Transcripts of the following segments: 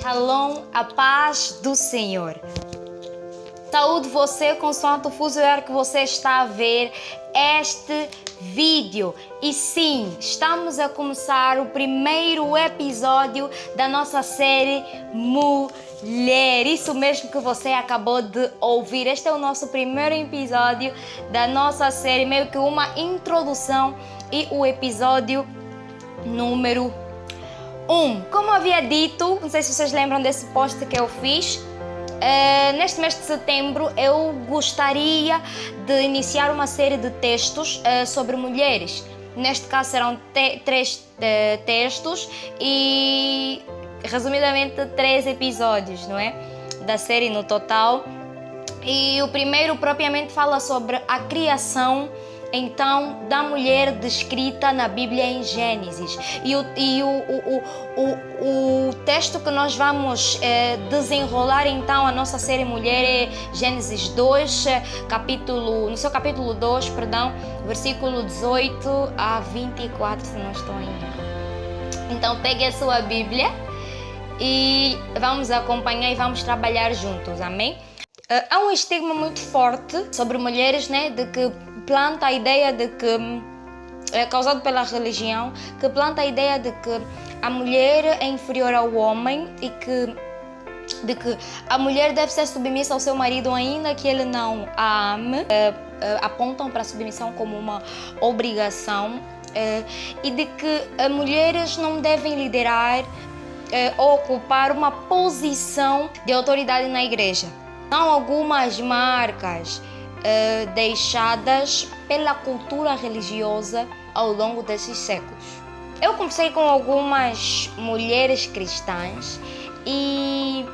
Shalom, a paz do Senhor. Saúde você consoante o fuso horário que você está a ver este vídeo. E sim, estamos a começar o primeiro episódio da nossa série Mulher. Isso mesmo que você acabou de ouvir. Este é o nosso primeiro episódio da nossa série, meio que uma introdução e o episódio número 1. Como havia dito, não sei se vocês lembram desse post que eu fiz, neste mês de setembro eu gostaria de iniciar uma série de textos sobre mulheres. Neste caso serão três textos e resumidamente 3 episódios, não é? Da série no total. E o primeiro propriamente fala sobre a criação então da mulher descrita na Bíblia em Gênesis. E o texto que nós vamos desenrolar então a nossa série Mulher é Gênesis 2, no seu capítulo 2, versículo 18 a 24, se não estou em erro. Então pegue a sua Bíblia e vamos acompanhar e vamos trabalhar juntos, amém? Há um estigma muito forte sobre mulheres, né, de que planta a ideia de que é causado pela religião, que planta a ideia de que a mulher é inferior ao homem e de que a mulher deve ser submissa ao seu marido ainda que ele não a ame. Apontam para a submissão como uma obrigação e de que mulheres não devem liderar ou ocupar uma posição de autoridade na igreja. São algumas marcas deixadas pela cultura religiosa ao longo desses séculos. Eu conversei com algumas mulheres cristãs e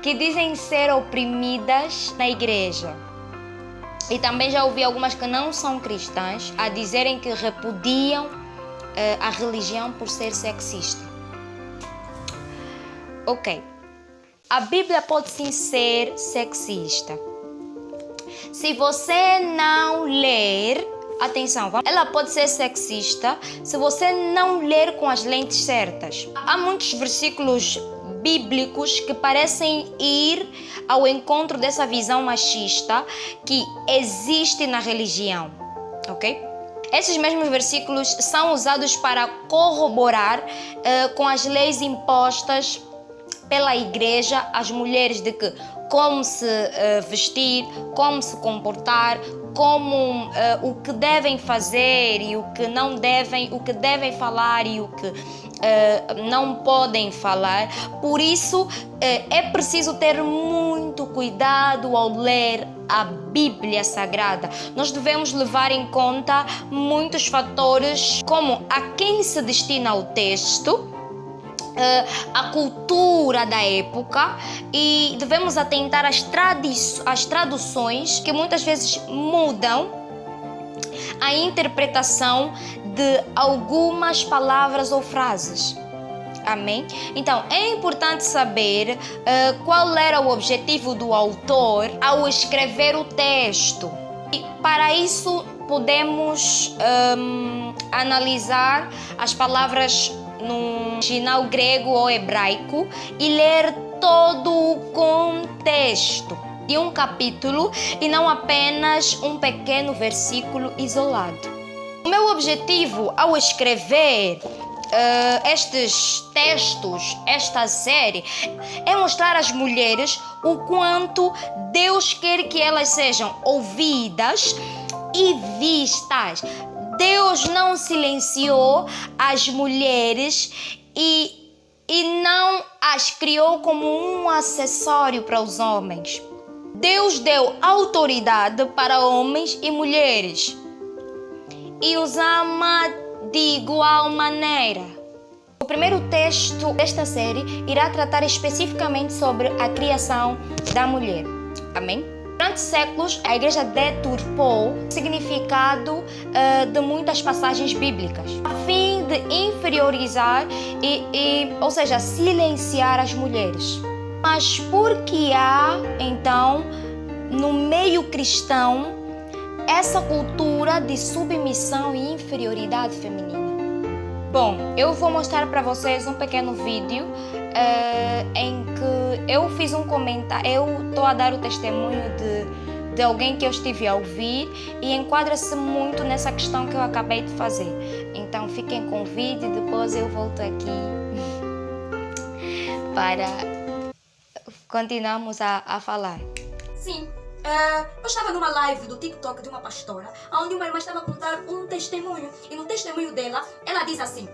que dizem ser oprimidas na igreja. E também já ouvi algumas que não são cristãs a dizerem que repudiam a religião por ser sexista. Ok. A Bíblia pode sim ser sexista. Se você não ler, atenção, ela pode ser sexista se você não ler com as lentes certas. Há muitos versículos bíblicos que parecem ir ao encontro dessa visão machista que existe na religião, ok? Esses mesmos versículos são usados para corroborar com as leis impostas pela igreja às mulheres de que como se vestir, como se comportar, como o que devem fazer e o que não devem, o que devem falar e o que não podem falar. Por isso é preciso ter muito cuidado ao ler a Bíblia Sagrada. Nós devemos levar em conta muitos fatores, como a quem se destina o texto, a cultura da época, e devemos atentar às traduções que muitas vezes mudam a interpretação de algumas palavras ou frases. Amém? Então, é importante saber qual era o objetivo do autor ao escrever o texto. E para isso podemos analisar as palavras no original grego ou hebraico e ler todo o contexto de um capítulo e não apenas um pequeno versículo isolado. O meu objetivo ao escrever estes textos, esta série, é mostrar às mulheres o quanto Deus quer que elas sejam ouvidas e vistas. Deus não silenciou as mulheres e não as criou como um acessório para os homens. Deus deu autoridade para homens e mulheres e os ama de igual maneira. O primeiro texto desta série irá tratar especificamente sobre a criação da mulher. Amém? Durante séculos, a igreja deturpou o significado de muitas passagens bíblicas, a fim de inferiorizar ou seja, silenciar as mulheres. Mas por que há, então, no meio cristão, essa cultura de submissão e inferioridade feminina? Bom, eu vou mostrar para vocês um pequeno vídeo em que eu fiz um comentário, eu estou a dar o testemunho de alguém que eu estive a ouvir e enquadra-se muito nessa questão que eu acabei de fazer. Então fiquem com o vídeo e depois eu volto aqui para continuarmos a falar. Sim, eu estava numa live do TikTok de uma pastora, onde uma irmã estava a contar um testemunho. E no testemunho dela, ela diz assim,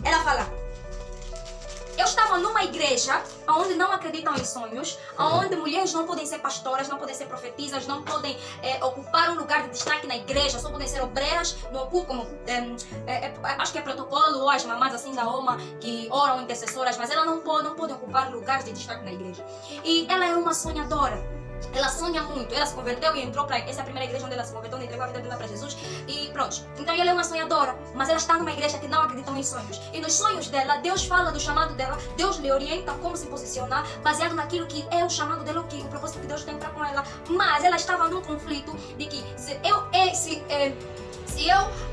ela fala: eu estava numa igreja onde não acreditam em sonhos, onde mulheres não podem ser pastoras, não podem ser profetisas, não podem ocupar um lugar de destaque na igreja, só podem ser obreiras, no culto, como acho que é protocolo, ou as mamãs assim da OMA que oram intercessoras, mas elas não podem ocupar lugares de destaque na igreja. E ela é uma sonhadora. Ela sonha muito, ela se converteu e entrou para essa primeira igreja onde ela se converteu, onde entregou a vida dela para Jesus e pronto. Então ela é uma sonhadora, mas ela está numa igreja que não acredita em sonhos. E nos sonhos dela, Deus fala do chamado dela, Deus lhe orienta como se posicionar, baseado naquilo que é o chamado dela, o propósito que Deus tem para com ela. Mas ela estava num conflito de que se eu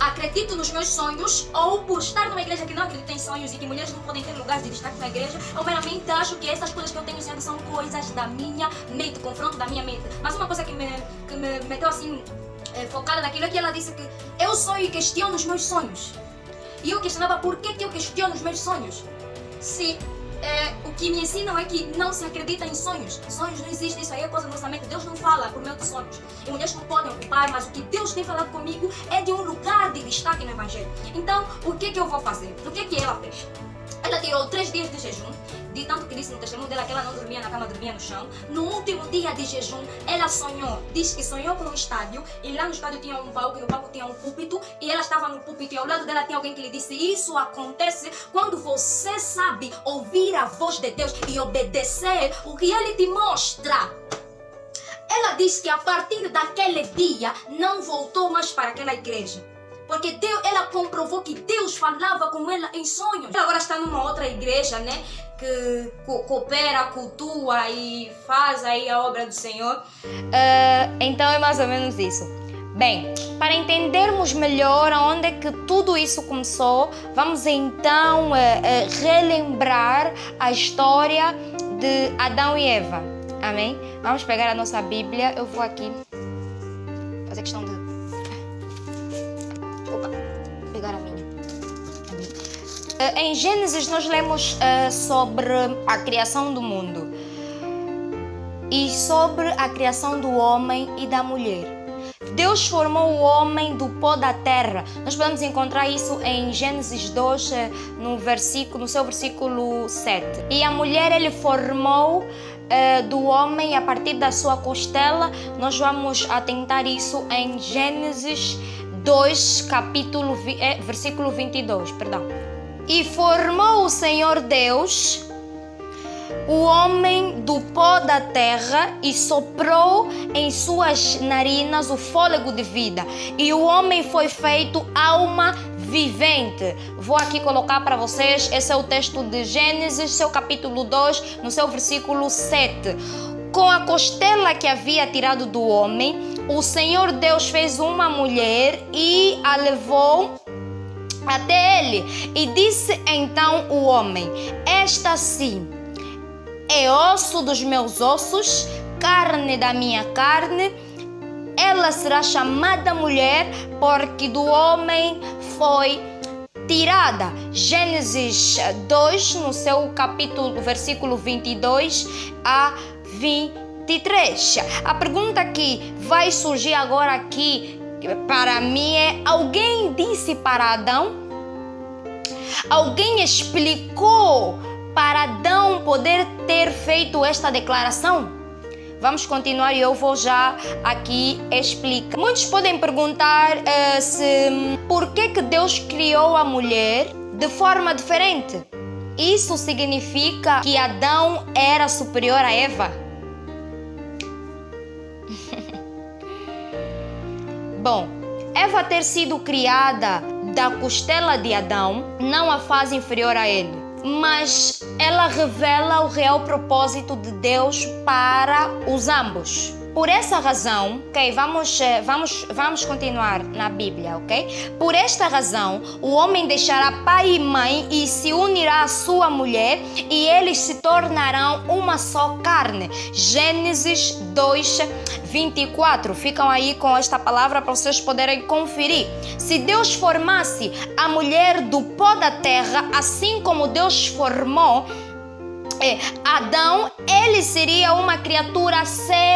acredito nos meus sonhos, ou por estar numa igreja que não acredita em sonhos e que mulheres não podem ter lugares de destaque na igreja, eu meramente acho que essas coisas que eu tenho sonhado são coisas da minha mente, confronto da minha mente. Mas uma coisa que me meteu assim, focada naquilo é que ela disse que eu sonho e questiono os meus sonhos. E eu questionava por que eu questiono os meus sonhos. Se o que me ensinam é que não se acredita em sonhos. Sonhos não existem, isso aí é coisa da nossa mente. Deus não fala por meio de sonhos. E mulheres não podem ocupar, mas o que Deus tem falado comigo é de um lugar de destaque no Evangelho. Então, o que eu vou fazer? O que ela fez? Ela tirou 3 dias de jejum, de tanto que disse no testemunho dela que ela não dormia na cama, dormia no chão. No último dia de jejum, ela sonhou, diz que sonhou com um estádio, e lá no estádio tinha um palco, e no palco tinha um púlpito, e ela estava no púlpito, e ao lado dela tinha alguém que lhe disse: isso acontece quando você sabe ouvir a voz de Deus e obedecer o que Ele te mostra. Ela disse que a partir daquele dia, não voltou mais para aquela igreja. Porque ela comprovou que Deus falava com ela em sonhos. Ela agora está numa outra igreja, né? Que coopera, cultua e faz aí a obra do Senhor. Então é mais ou menos isso. Bem, para entendermos melhor aonde é que tudo isso começou, vamos então relembrar a história de Adão e Eva. Amém? Vamos pegar a nossa Bíblia. Eu vou aqui fazer questão de pegar a minha. Em Gênesis nós lemos sobre a criação do mundo e sobre a criação do homem e da mulher. Deus formou o homem do pó da terra. Nós podemos encontrar isso em Gênesis 2, no seu versículo 7. E a mulher ele formou do homem a partir da sua costela. Nós vamos atentar isso em Gênesis 2, versículo 22, perdão. E formou o Senhor Deus o homem do pó da terra e soprou em suas narinas o fôlego de vida. E o homem foi feito alma vivente. Vou aqui colocar para vocês, esse é o texto de Gênesis, seu capítulo 2, no seu versículo 7. Com a costela que havia tirado do homem, o Senhor Deus fez uma mulher e a levou até ele. E disse então o homem: esta sim é osso dos meus ossos, carne da minha carne. Ela será chamada mulher, porque do homem foi tirada. Gênesis 2, no seu capítulo, versículo 22 a 23. A pergunta que vai surgir agora aqui para mim é: alguém disse para Adão? Alguém explicou para Adão poder ter feito esta declaração? Vamos continuar e eu vou já aqui explicar. Muitos podem perguntar por que Deus criou a mulher de forma diferente. Isso significa que Adão era superior a Eva? Bom, Eva ter sido criada da costela de Adão não a faz inferior a ele, mas ela revela o real propósito de Deus para os ambos. Por essa razão, ok? Vamos continuar na Bíblia, ok? Por esta razão, o homem deixará pai e mãe e se unirá à sua mulher e eles se tornarão uma só carne. Gênesis 2, 24. Ficam aí com esta palavra para vocês poderem conferir. Se Deus formasse a mulher do pó da terra, assim como Deus formou Adão, ele seria uma criatura separada.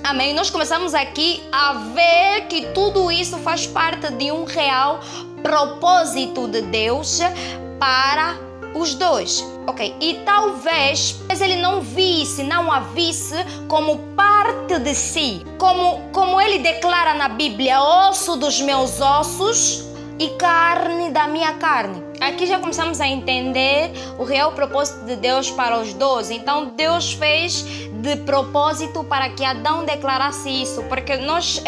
Amém? Nós começamos aqui a ver que tudo isso faz parte de um real propósito de Deus para os dois. Ok? E talvez ele não a visse como parte de si. Como ele declara na Bíblia, osso dos meus ossos e carne da minha carne. Aqui já começamos a entender o real propósito de Deus para os dois. Então Deus fez de propósito para que Adão declarasse isso, porque nós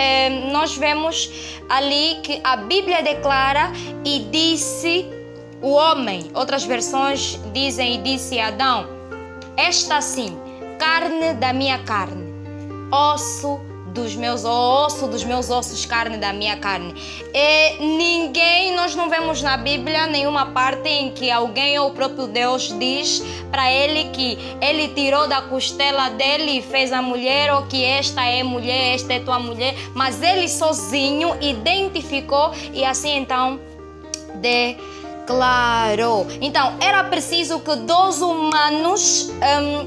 vemos ali que a Bíblia declara e disse o homem. Outras versões dizem e disse Adão: esta sim, carne da minha carne, osso dos meus ossos, carne da minha carne. E nós não vemos na Bíblia nenhuma parte em que alguém ou o próprio Deus diz para ele que ele tirou da costela dele e fez a mulher, ou que esta é mulher, esta é tua mulher, mas ele sozinho identificou e assim então declarou. Então era preciso que dois humanos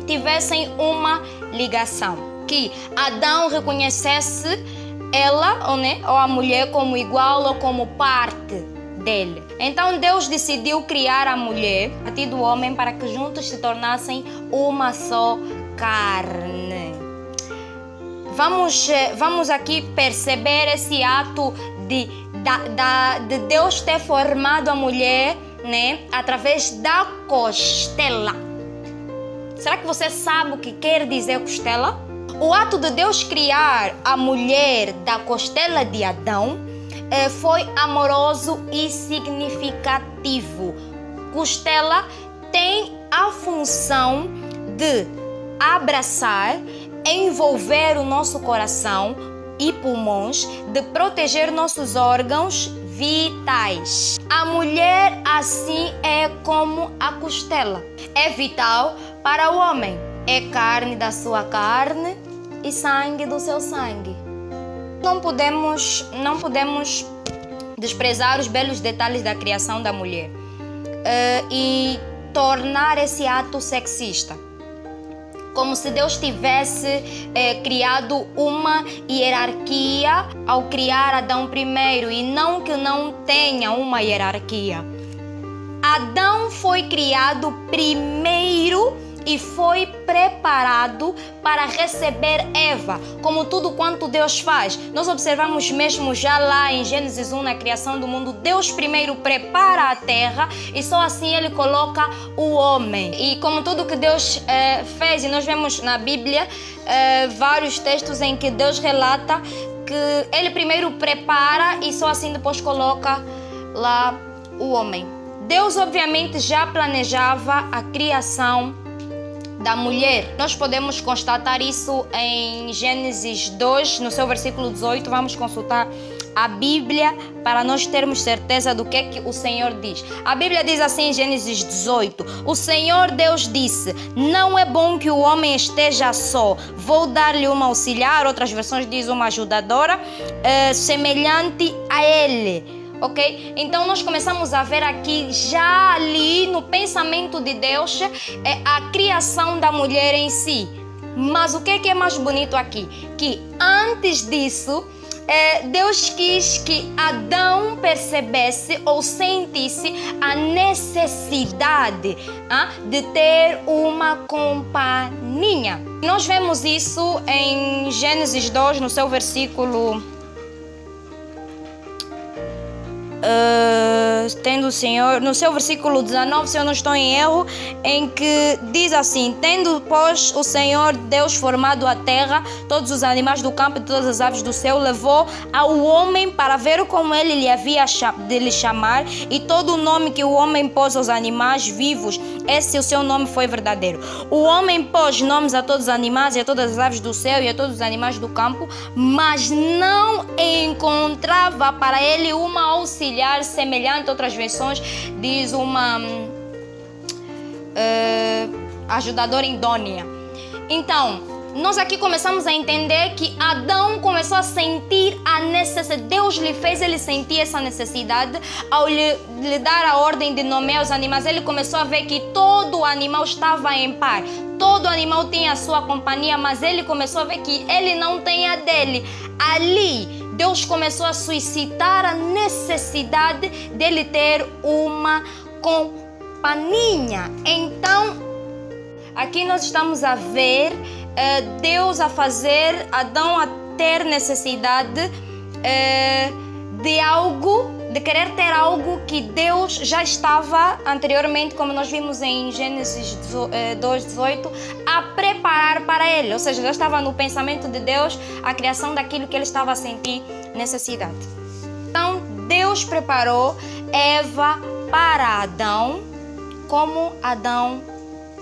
tivessem uma ligação, que Adão reconhecesse ela ou a mulher como igual ou como parte dele. Então Deus decidiu criar a mulher a partir do homem para que juntos se tornassem uma só carne. Vamos aqui perceber esse ato de Deus ter formado a mulher, né, através da costela. Será que você sabe o que quer dizer costela? O ato de Deus criar a mulher da costela de Adão foi amoroso e significativo. Costela tem a função de abraçar, envolver o nosso coração e pulmões, de proteger nossos órgãos vitais. A mulher assim é como a costela. É vital para o homem. É carne da sua carne e sangue do seu sangue. Não podemos desprezar os belos detalhes da criação da mulher e tornar esse ato sexista. Como se Deus tivesse criado uma hierarquia ao criar Adão primeiro, e não que não tenha uma hierarquia. Adão foi criado primeiro e foi preparado para receber Eva, como tudo quanto Deus faz. Nós observamos mesmo já lá em Gênesis 1, na criação do mundo, Deus primeiro prepara a terra e só assim Ele coloca o homem. E como tudo que Deus fez, e nós vemos na Bíblia vários textos em que Deus relata que Ele primeiro prepara e só assim depois coloca lá o homem. Deus obviamente já planejava a criação da mulher. Nós podemos constatar isso em Gênesis 2, no seu versículo 18. Vamos consultar a Bíblia para nós termos certeza do que é que o Senhor diz. A Bíblia diz assim em Gênesis 18: o Senhor Deus disse: não é bom que o homem esteja só, vou dar-lhe uma auxiliar. Outras versões diz uma ajudadora semelhante a ele. Ok? Então nós começamos a ver aqui, já ali no pensamento de Deus, a criação da mulher em si. Mas o que é mais bonito aqui? Que antes disso, Deus quis que Adão percebesse ou sentisse a necessidade de ter uma companhia. Nós vemos isso em Gênesis 2, no seu versículo tendo o Senhor, no seu versículo 19, se eu não estou em erro, em que diz assim: tendo, pois, o Senhor Deus formado a terra, todos os animais do campo e todas as aves do céu, levou ao homem para ver como ele lhe havia de lhe chamar, e todo o nome que o homem pôs aos animais vivos, esse o seu nome foi verdadeiro. O homem pôs nomes a todos os animais e a todas as aves do céu e a todos os animais do campo, mas não encontrava para ele uma auxiliar semelhante. Outras versões diz uma ajudadora idônea. Então, nós aqui começamos a entender que Adão começou a sentir a necessidade. Deus lhe fez ele sentir essa necessidade ao lhe dar a ordem de nomear os animais. Ele começou a ver que todo animal estava em par. Todo animal tem a sua companhia, mas ele começou a ver que ele não tem a dele. Ali, Deus começou a suscitar a necessidade dele ter uma companhia. Então, aqui nós estamos a ver Deus a fazer Adão a ter necessidade de algo, de querer ter algo que Deus já estava anteriormente, como nós vimos em Gênesis 2:18, a preparar para ele. Ou seja, já estava no pensamento de Deus a criação daquilo que ele estava a sentir necessidade. Então, Deus preparou Eva para Adão, como Adão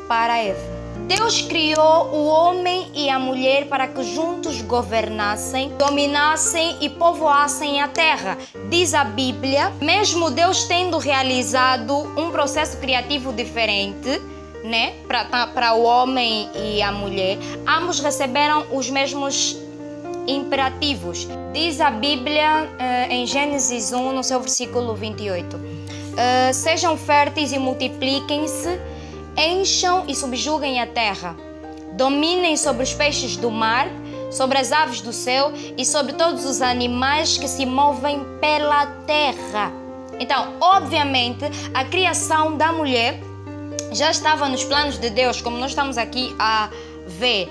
para Eva. Deus criou o homem e a mulher para que juntos governassem, dominassem e povoassem a terra. Diz a Bíblia, mesmo Deus tendo realizado um processo criativo diferente, né, para o homem e a mulher, ambos receberam os mesmos imperativos. Diz a Bíblia em Gênesis 1, no seu versículo 28, sejam férteis e multipliquem-se, encham e subjuguem a terra, dominem sobre os peixes do mar, sobre as aves do céu e sobre todos os animais que se movem pela terra. Então, obviamente, a criação da mulher já estava nos planos de Deus, como nós estamos aqui a ver,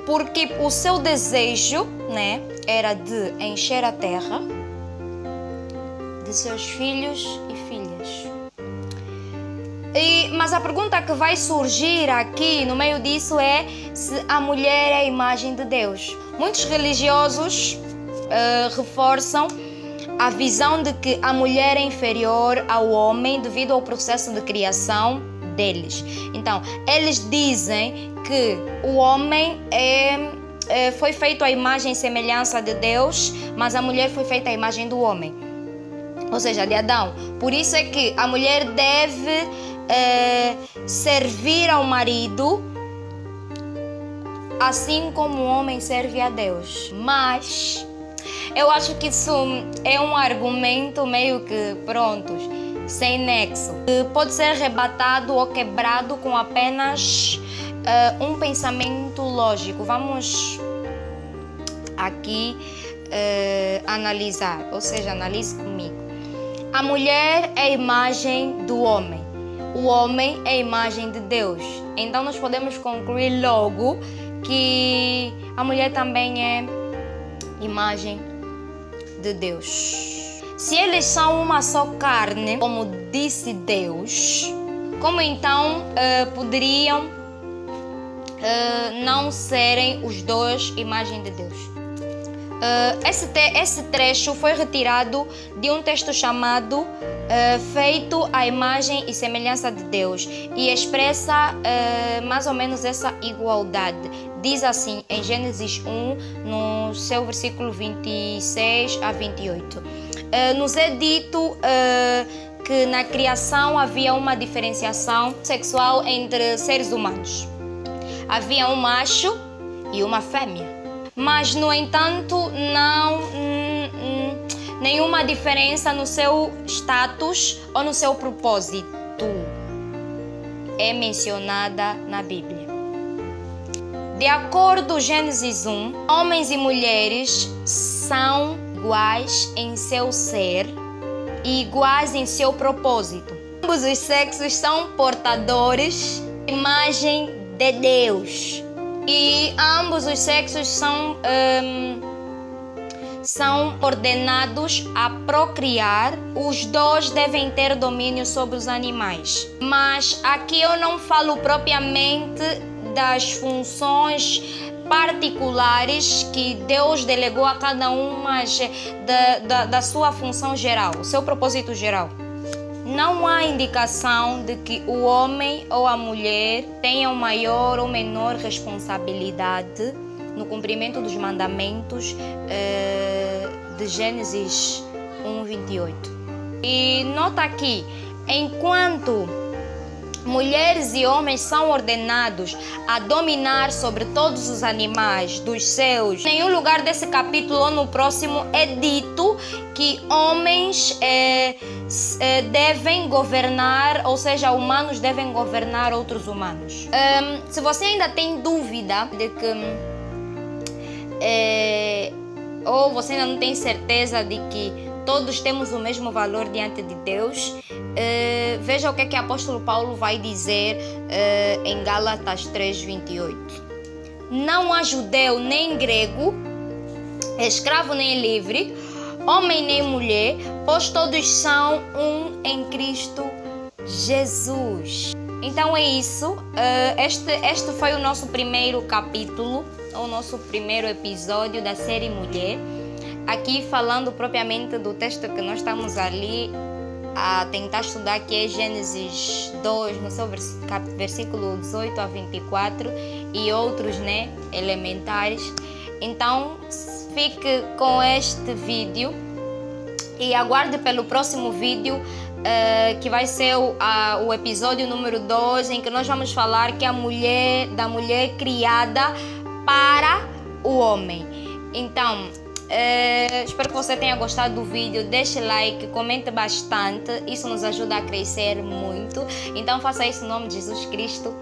porque o seu desejo, né, era de encher a terra de seus filhos e filhas. Mas a pergunta que vai surgir aqui no meio disso é se a mulher é a imagem de Deus. Muitos religiosos reforçam a visão de que a mulher é inferior ao homem devido ao processo de criação deles. Então, eles dizem que o homem foi feito à imagem e semelhança de Deus, mas a mulher foi feita à imagem do homem, ou seja, de Adão. Por isso é que a mulher deve servir ao marido assim como o homem serve a Deus. Mas eu acho que isso é um argumento meio que sem nexo, pode ser rebatado ou quebrado com apenas um pensamento lógico. Vamos aqui analisar, ou seja, analise comigo. A mulher é a imagem do homem. O homem é a imagem de Deus. Então nós podemos concluir logo que a mulher também é imagem de Deus. Se eles são uma só carne, como disse Deus, como então poderiam não serem os dois imagem de Deus? Esse trecho foi retirado de um texto chamado Feito à imagem e semelhança de Deus, e expressa mais ou menos essa igualdade. Diz assim em Gênesis 1, no seu versículo 26 a 28. Nos é dito que na criação havia uma diferenciação sexual entre seres humanos. Havia um macho e uma fêmea. Mas, no entanto, não nenhuma diferença no seu status ou no seu propósito é mencionada na Bíblia. De acordo com Gênesis 1, homens e mulheres são iguais em seu ser e iguais em seu propósito. Ambos os sexos são portadores da imagem de Deus. E ambos os sexos são ordenados a procriar, os dois devem ter domínio sobre os animais. Mas aqui eu não falo propriamente das funções particulares que Deus delegou a cada um, mas da sua função geral, o seu propósito geral. Não há indicação de que o homem ou a mulher tenham maior ou menor responsabilidade no cumprimento dos mandamentos de Gênesis 1:28. E nota aqui, enquanto mulheres e homens são ordenados a dominar sobre todos os animais dos seus, em nenhum lugar desse capítulo ou no próximo é dito que homens devem governar, ou seja, humanos devem governar outros humanos. Se você ainda tem dúvida de que ou você ainda não tem certeza de que todos temos o mesmo valor diante de Deus, veja o que o apóstolo Paulo vai dizer em Gálatas 3:28. Não há judeu nem grego, escravo nem livre, homem nem mulher, pois todos são um em Cristo Jesus. Então é isso. Este foi o nosso primeiro capítulo, o nosso primeiro episódio da série Mulher. Aqui falando propriamente do texto que nós estamos ali a tentar estudar, que é Gênesis 2, no seu versículo 18 a 24 e outros, elementares. Então fique com este vídeo e aguarde pelo próximo vídeo, que vai ser o episódio número 2, em que nós vamos falar que da mulher criada para o homem. Então, espero que você tenha gostado do vídeo. Deixe like, comente bastante, isso nos ajuda a crescer muito. Então faça isso em nome de Jesus Cristo.